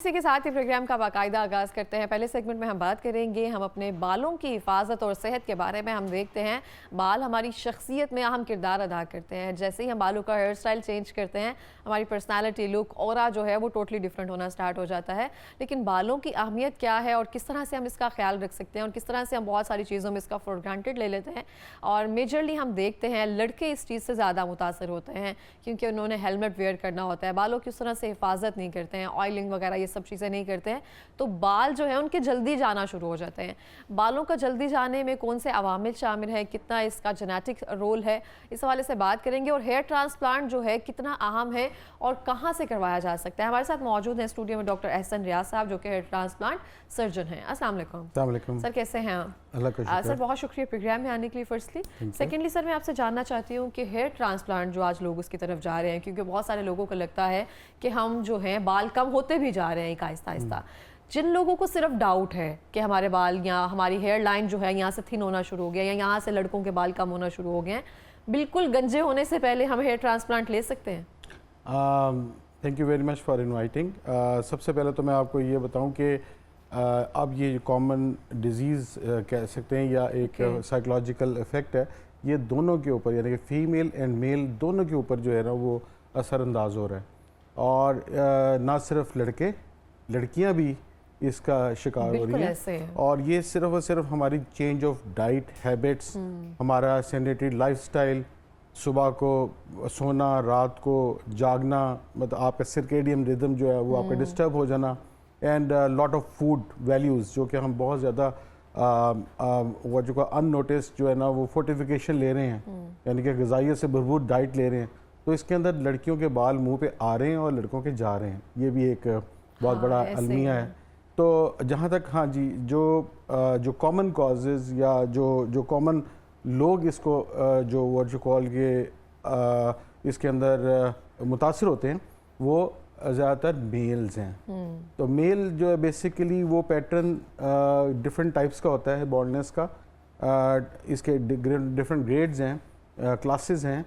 اسی کے ساتھ ہی پروگرام کا باقاعدہ آغاز کرتے ہیں۔ پہلے سیگمنٹ میں ہم بات کریں گے ہم اپنے بالوں کی حفاظت اور صحت کے بارے میں۔ ہم دیکھتے ہیں بال ہماری شخصیت میں اہم کردار ادا کرتے ہیں۔ جیسے ہی ہم بالوں کا ہیئر سٹائل چینج کرتے ہیں ہماری پرسنالٹی، لک، اورا جو ہے وہ ٹوٹلی ڈیفرنٹ ہونا سٹارٹ ہو جاتا ہے۔ لیکن بالوں کی اہمیت کیا ہے اور کس طرح سے ہم اس کا خیال رکھ سکتے ہیں اور کس طرح سے ہم بہت ساری چیزوں میں اس کا فور گرانٹیڈ لے لیتے ہیں، اور میجرلی ہم دیکھتے ہیں لڑکے اس چیز سے زیادہ متاثر ہوتے ہیں کیونکہ انہوں نے ہیلمٹ ویئر کرنا ہوتا ہے، بالوں کی اس طرح سے حفاظت نہیں کرتے ہیں، آئلنگ وغیرہ یہ سب چیزیں نہیں کرتے ہیں، تو بال جو ہیں ان کے جلدی جانا شروع ہو جاتے ہیں۔ بالوں کا جلدی جانے میں کون سے عوامل شامل ہیں، کتنا اس کا جینیٹک رول ہے، اس حوالے سے بات کریں گے، اور ہیئر ٹرانسپلانٹ جو ہے کتنا اہم ہے اور کہاں سے کروایا جا سکتا ہے۔ ہمارے ساتھ موجود ہیں اسٹوڈیو میں ڈاکٹر احسن ریاض صاحب جو کہ ہیئر ٹرانسپلانٹ سرجن ہیں۔ السلام علیکم۔ السلام علیکم سر، کیسے ہیں آپ؟ اللہ کا شکر۔ سر بہت شکریہ پروگرام میں آنے کے لیے فرسٹلی۔ سیکنڈلی سر میں آپ سے جاننا چاہتی ہوں کہ ہیئر ٹرانسپلانٹ جو آج لوگ اس کی طرف جا رہے ہیں، کیونکہ بہت سارے لوگوں کو لگتا ہے کہ ہم جو ہیں بال کم ہوتے بھی جا رہے ہیں ایک آہستہ آہستہ، جن لوگوں کو صرف ڈاؤٹ ہے کہ ہمارے بال یا ہماری ہیئر لائن جو ہے یہاں سے تھن ہونا شروع ہو گیا یا یہاں سے لڑکوں کے بال کم ہونا شروع ہو گئے ہیں، بالکل گنجے ہونے سے پہلے ہم ہیئر ٹرانسپلانٹ لے سکتے ہیں؟ Thank you very much for inviting. سب سے پہلے تو میں آپ کو یہ بتاؤں کہ اب یہ کامن ڈیزیز کہہ سکتے ہیں یا ایک سائیکلوجیکل افیکٹ ہے، یہ دونوں کے اوپر یعنی کہ فیمیل اینڈ میل دونوں کے اوپر جو ہے نا وہ اثر انداز ہو رہا ہے، اور نہ صرف لڑکے، لڑکیاں بھی اس کا شکار ہو رہی ہیں، اور یہ صرف اور صرف ہماری چینج آف ڈائٹ ہیبٹس، ہمارا سینیٹری لائف سٹائل، صبح کو سونا، رات کو جاگنا، مطلب آپ کا سرکیڈیم ریدم جو ہے وہ آپ کا ڈسٹرب ہو جانا، and lot of food values جو کہ ہم بہت زیادہ وہ جو ان نوٹس جو ہے نا وہ فورٹیفیکیشن لے رہے ہیں، یعنی کہ غذائیت سے بھرپور ڈائٹ لے رہے ہیں، تو اس کے اندر لڑکیوں کے بال منہ پہ آ رہے ہیں اور لڑکوں کے جا رہے ہیں۔ یہ بھی ایک بہت بڑا المیہ ہے۔ تو جہاں تک ہاں جی جو کامن کازز یا جو کامن لوگ اس کو جو ورڈ کال کے اس کے اندر متاثر ہوتے ہیں وہ زیادہ تر میلز ہیں۔ تو میل جو ہے بیسیکلی وہ پیٹرن ڈفرینٹ ٹائپس کا ہوتا ہے بالڈنس کا، اس کے ڈفرینٹ گریڈز ہیں، کلاسز ہیں،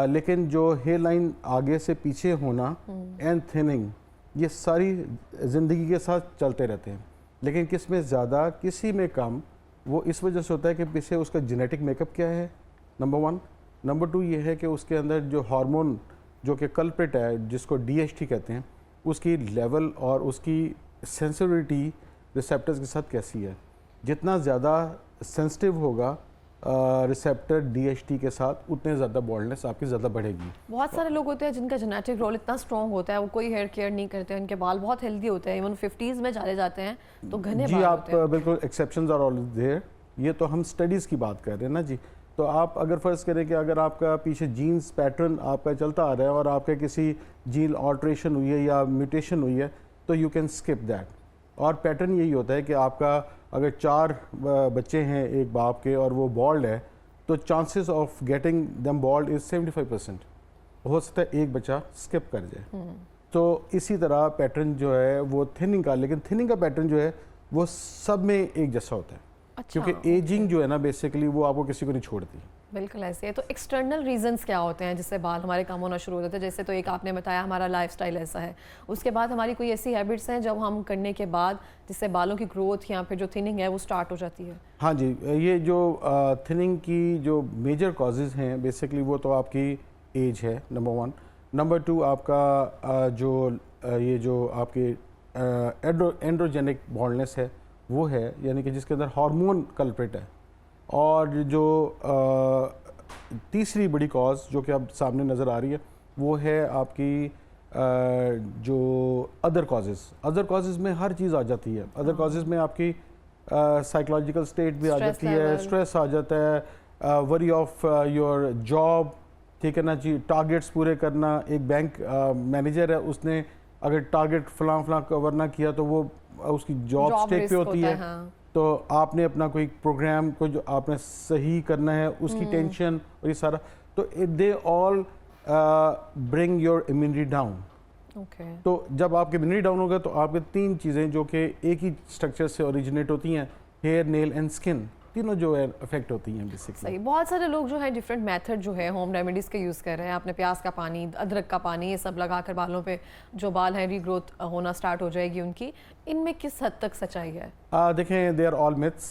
لیکن جو ہیئر لائن آگے سے پیچھے ہونا اینڈ تھننگ یہ ساری زندگی کے ساتھ چلتے رہتے ہیں، لیکن کس میں زیادہ کسی میں کم، وہ اس وجہ سے ہوتا ہے کہ پیچھے اس کا جینیٹک میک اپ کیا ہے، نمبر 1۔ نمبر 2 یہ ہے کہ اس کے اندر جو ہارمون جو کہ کلپریٹ ہے جس کو DHT کہتے ہیں، اس کی لیول اور اس کی سینسیٹیوٹی ریسیپٹرز کے ساتھ کیسی ہے۔ جتنا زیادہ سینسٹیو ہوگا ریسیپٹر DHT کے ساتھ اتنے زیادہ بالڈنس آپ کی زیادہ بڑھے گی۔ بہت سارے لوگ ہوتے ہیں جن کا جینیٹک رول اتنا اسٹرانگ ہوتا ہے، وہ کوئی ہیئر کیئر نہیں کرتے، ان کے بال بہت ہیلدی ہوتے ہیں، ایون 50s میں چلے جاتے ہیں تو گھنے بال ہوتے ہیں۔ جی آپ بالکل ایکسیپشنز آر آلویز دیئر، یہ تو ہم سٹڈیز کی بات کر رہے ہیں نا جی۔ تو آپ اگر فرض کریں کہ اگر آپ کا پیچھے جینز پیٹرن آپ کا چلتا آ رہا ہے اور آپ کے کسی جین آلٹریشن ہوئی ہے یا میوٹیشن ہوئی ہے تو یو کین اسکپ دیٹ، اور پیٹرن یہی ہوتا ہے کہ آپ کا اگر 4 بچے ہیں ایک باپ کے اور وہ بالڈ ہے تو chances of getting them bald is 75%، ہو سکتا ہے ایک بچہ اسکپ کر جائے۔ تو اسی طرح پیٹرن جو ہے وہ تھننگ کا، لیکن تھننگ کا پیٹرن جو ہے وہ سب میں ایک جیسا ہوتا ہے، کیونکہ ایجنگ جو ہے نا بیسیکلی وہ آپ کو کسی کو نہیں چھوڑتی۔ بالکل ایسے ہے۔ تو ایکسٹرنل ریزنز کیا ہوتے ہیں جس سے بال ہمارے کم ہونا شروع ہو جاتے ہیں؟ جیسے تو ایک آپ نے بتایا ہمارا لائف سٹائل ایسا ہے، اس کے بعد ہماری کوئی ایسی ہیبٹس ہیں جب ہم کرنے کے بعد جس سے بالوں کی گروتھ یا پھر جو تھننگ ہے وہ سٹارٹ ہو جاتی ہے؟ ہاں جی، یہ جو تھننگ کی جو میجر کازز ہیں بیسیکلی وہ تو آپ کی ایج ہے نمبر 1، نمبر 2 آپ کا جو یہ جو آپ کے اینڈروجینک بالڈنس ہے وہ ہے، یعنی کہ جس کے اندر ہارمون کلپریٹ ہے، اور جو تیسری بڑی کاز جو کہ اب سامنے نظر آ رہی ہے وہ ہے آپ کی جو ادر کازز میں ہر چیز آ جاتی ہے۔ ادر کازز میں آپ کی سائیکلوجیکل سٹیٹ بھی آ جاتی ہے، اسٹریس آ جاتا ہے، وری آف یور جاب، ٹھیک ہے نا جی، ٹارگیٹس پورے کرنا۔ ایک بینک مینیجر ہے، اس نے اگر ٹارگیٹ فلاں کور نہ کیا تو وہ اس کی جاب سٹیک پہ ہوتی ہے، تو آپ نے اپنا کوئی پروگرام کو جو آپ نے صحیح کرنا ہے اس کی ٹینشن اور یہ سارا، تو دے آل برنگ یور امیونٹی ڈاؤن۔ تو جب آپ کی امیونٹی ڈاؤن ہوگا تو آپ کے 3 چیزیں جو کہ ایک ہی اسٹرکچر سے اوریجنیٹ ہوتی ہیں، ہیئر، نیل اینڈ اسکن، تینوں جو ہے افیکٹ ہوتی ہیں بیسکلی. صحیح. بہت سارے لوگ جو ہے ڈفرینٹ میتھڈ جو ہے ہوم ریمیڈیز کے یوز کر رہے ہیں. آپ نے پیاز کا پانی, ادرک کا پانی, یہ سب لگا کر بالوں پہ جو بال ہیں ری گروتھ ہونا سٹارٹ ہو جائے گی ان کی. ان میں کس حد تک سچائی ہے؟ دیکھیں دے آر آل میتھس,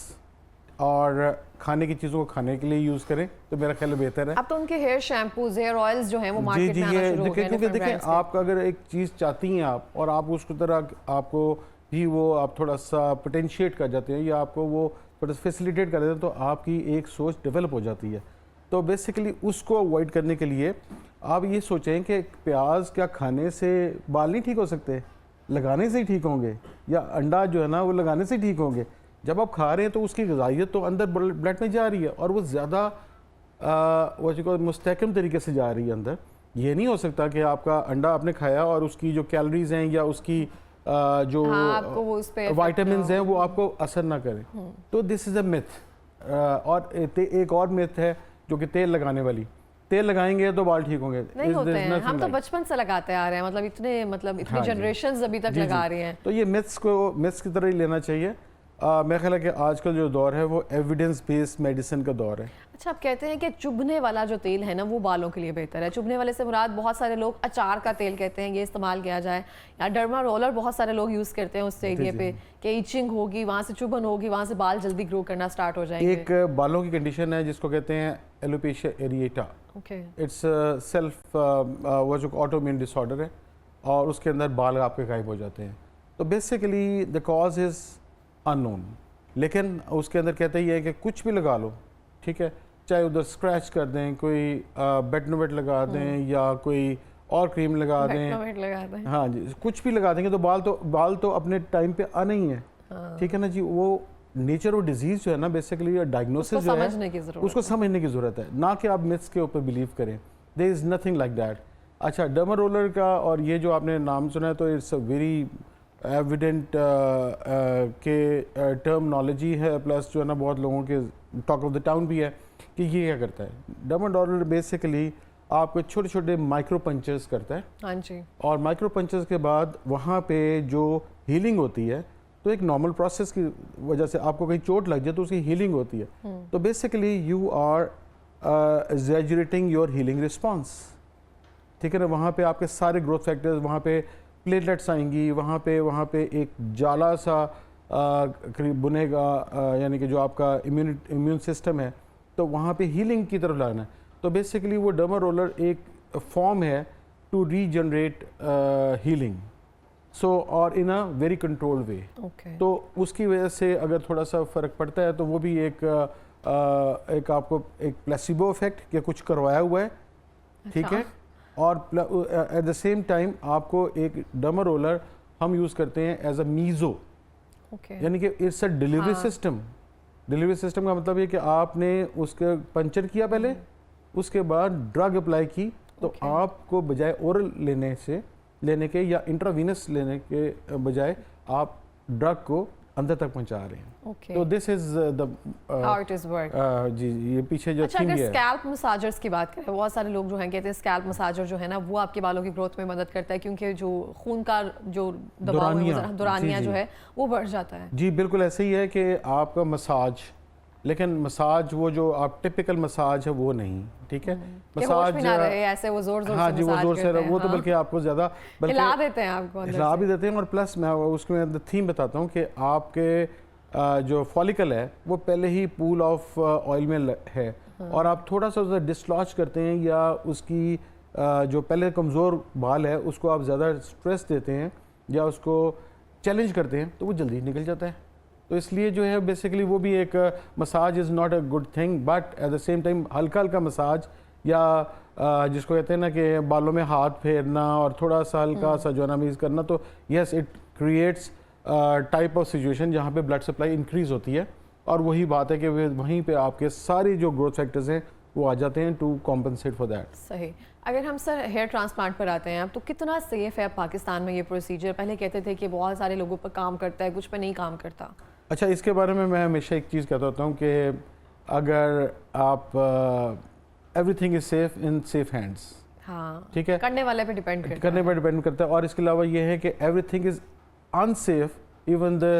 اور کھانے کی چیزوں کو کھانے کے لیے یوز کریں تو میرا خیال بہتر ہے. اب تو ان کے ہیئر شیمپوز, ہیئر آئلز جو ہیں وہ مارکیٹ میں آنا شروع ہو گئے ہیں. کیونکہ دیکھیں آپ کا اگر ایک چیز چاہتی ہیں آپ, اور آپ اس کی طرح آپ کو بھی وہ آپ تھوڑا سا پوٹینشیٹ کر جاتے ہیں یا آپ کو وہ تھوڑا سا فیسیلیٹیٹ کر دیتے ہیں, تو آپ کی ایک سوچ ڈیولپ ہو جاتی ہے. تو بیسیکلی اس کو اوائڈ کرنے کے لیے آپ یہ سوچیں کہ پیاز کیا کھانے سے بال نہیں ٹھیک ہو سکتے, لگانے سے ہی ٹھیک ہوں گے, یا انڈا جو ہے نا وہ لگانے سے ہی ٹھیک ہوں گے. جب آپ کھا رہے ہیں تو اس کی غذائیت تو اندر بلڈ میں جا رہی ہے, اور وہ زیادہ مستحکم طریقے سے جا رہی ہے اندر. یہ نہیں ہو سکتا کہ آپ کا انڈا آپ نے کھایا اور اس کی جو کیلوریز ہیں یا اس کی جو وائٹامنز ہیں وہ آپ کو اثر نہ کریں. تو دس از اے میتھ. اور ایک اور میتھ ہے جو کہ تیل لگانے والی. تیل لگائیں گے تو بال ٹھیک ہوں گے. نہیں ہوتے ہیں, ہم تو بچپن سے لگاتے آ رہے ہیں, اتنی جنریشنز ابھی تک لگا رہی ہیں. تو یہ میتھس کی طرح ہی لینا چاہیے. میرا خیال ہے کہ آج کل جو دور ہے وہ ایویڈنس بیسڈ میڈیسن کا دور ہے. اچھا, آپ کہتے ہیں کہ چبھنے والا جو تیل ہے نا وہ بالوں کے لیے بہتر ہے. چبھنے والے سے مراد بہت سارے لوگ اچار کا تیل کہتے ہیں, یہ استعمال کیا جائے, یا ڈرما رولر بہت سارے لوگ یوز کرتے ہیں اس ایریے پہ کہ ایچنگ ہوگی, وہاں سے چبھن ہوگی, وہاں سے بال جلدی گرو کرنا سٹارٹ ہو جائیں گے. ایک بالوں کی کنڈیشن ہے جس کو کہتے ہیں ایلوپیشیا ایریٹا. اٹس سیلف وہ جو آٹو امیون ڈس آرڈر ہے, اور اس کے اندر بال آپ کے غائب ہو جاتے ہیں. تو بیسیکلی دا کاز از ان نون, لیکن اس کے اندر کہتے ہی ہے کہ کچھ بھی لگا لو, ٹھیک ہے, چاہے ادھر اسکریچ کر دیں, کوئی بیٹنویٹ لگا دیں, یا کوئی اور کریم لگا دیں, ہاں جی, کچھ بھی لگا دیں گے تو بال تو اپنے ٹائم پہ آنا ہی ہے. ٹھیک ہے نا جی. وہ نیچر اور ڈیزیز جو ہے نا بیسیکلی ڈائگنوسس جو ہے اس کو سمجھنے کی ضرورت ہے, نہ کہ آپ میتھس کے اوپر بلیو کریں. دیر از نتھنگ لائک دیٹ. اچھا, ڈرما رولر کا اور یہ جو آپ نے نام سنا ہے تو اٹس اے ویری ایویڈنٹ کہ ٹرمنالوجی ہے, پلس جو ہے نا بہت لوگوں کے ٹاک آف دا ٹاؤن بھی ہے کہ یہ کیا کرتا ہے. ڈرما رولر بیسیکلی آپ کو چھوٹے چھوٹے مائکرو پنچرز کرتا ہے. ہاں جی. اور مائکرو پنچرز کے بعد وہاں پہ جو ہیلنگ ہوتی ہے, تو ایک نارمل پروسیس کی وجہ سے آپ کو کہیں چوٹ لگ جائے تو اس کی ہیلنگ ہوتی ہے. تو basically you are exaggerating your healing response. ٹھیک ہے نا. وہاں پہ آپ کے سارے گروتھ فیکٹرز, وہاں پہ پلیٹلیٹس آئیں گی, وہاں پہ ایک جالا سا بنے گا, یعنی کہ جو آپ کا امیون سسٹم ہے, تو وہاں پہ ہیلنگ کی طرف لانا ہے. تو بیسیکلی وہ ڈرما رولر ایک فارم ہے ٹو ری جنریٹ ہیلنگ. اور ان اے ویری کنٹرولڈ وے. تو اس کی وجہ سے اگر تھوڑا سا فرق پڑتا ہے تو وہ بھی ایک آپ کو ایک پلیسیبو افیکٹ کہ کچھ کروایا ہوا ہے, ٹھیک ہے. اور ایٹ دا سیم ٹائم آپ کو ایک ڈرما رولر ہم یوز کرتے ہیں ایز اے میزو, یعنی کہ it's a delivery system. Delivery system کا مطلب یہ کہ آپ نے اس کے پنچر کیا پہلے, اس کے بعد ڈرگ اپلائی کی, تو آپ کو بجائے اورل لینے کے یا انٹراوینس لینے کے بجائے آپ ڈرگ کو اندر تک پہنچا رہے ہیں. تو this is the how it is work. جی, یہ پیچھے جو اچھا, اگر اسکیلپ مساجرز کی بات کریں, بہت سارے لوگ جو ہیں کہتے ہیں اسکیلپ مساجر جو ہے نا وہ آپ کے بالوں کی گروتھ میں مدد کرتا ہے, کیونکہ جو خون کا جو دباؤ ہے, دورانیہ جو ہے وہ بڑھ جاتا ہے. جی بالکل ایسے ہی ہے کہ آپ کا مساج, لیکن مساج وہ جو آپ ٹپیکل مساج ہے وہ نہیں, ٹھیک ہے. مساج ایسے وہ زور ہاں جی, وہ زور سے وہ تو بلکہ آپ کو زیادہ ہلا دیتے ہیں, آپ کو ہلا بھی دیتے ہیں. اور پلس میں اس میں تھیم بتاتا ہوں کہ آپ کے جو فالیکل ہے وہ پہلے ہی پول آف آئل میں ہے, اور آپ تھوڑا سا اسے ڈسلوچ کرتے ہیں یا اس کی جو پہلے کمزور بال ہے اس کو آپ زیادہ سٹریس دیتے ہیں یا اس کو چیلنج کرتے ہیں, تو وہ جلدی نکل جاتا ہے. تو اس لیے جو ہے بیسیکلی وہ بھی ایک massage is not a good thing, but at the same time ہلکا ہلکا مساج, یا جس کو کہتے ہیں نا کہ بالوں میں ہاتھ پھیرنا اور تھوڑا سا ہلکا سا جو ہے نا میز کرنا, تو yes it creates type of situation جہاں پہ بلڈ سپلائی انکریز ہوتی ہے. اور وہی بات ہے کہ وہیں پہ آپ کے سارے جو گروتھ فیکٹرز ہیں وہ آ جاتے ہیں ٹو کمپنسیٹ فار دیٹ. صحیح. اگر ہم سر ہیئر ٹرانسپلانٹ پر آتے ہیں اب, تو کتنا سیف ہے پاکستان میں یہ پروسیجر؟ پہلے کہتے تھے کہ بہت سارے لوگوں پر کام کرتا ہے, کچھ پہ نہیں کام کرتا. اچھا, اس کے بارے میں ہمیشہ ایک چیز کہتا ہوتا ہوں کہ اگر آپ everything is safe in safe hands. ہاں, ٹھیک ہے, کرنے والے پہ ڈیپینڈ کرتا ہے. اور اس کے علاوہ یہ ہے کہ everything is in safe, even the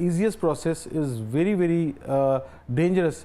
easiest process is very very dangerous,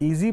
Easy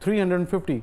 350,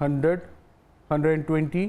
100-120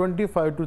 25 to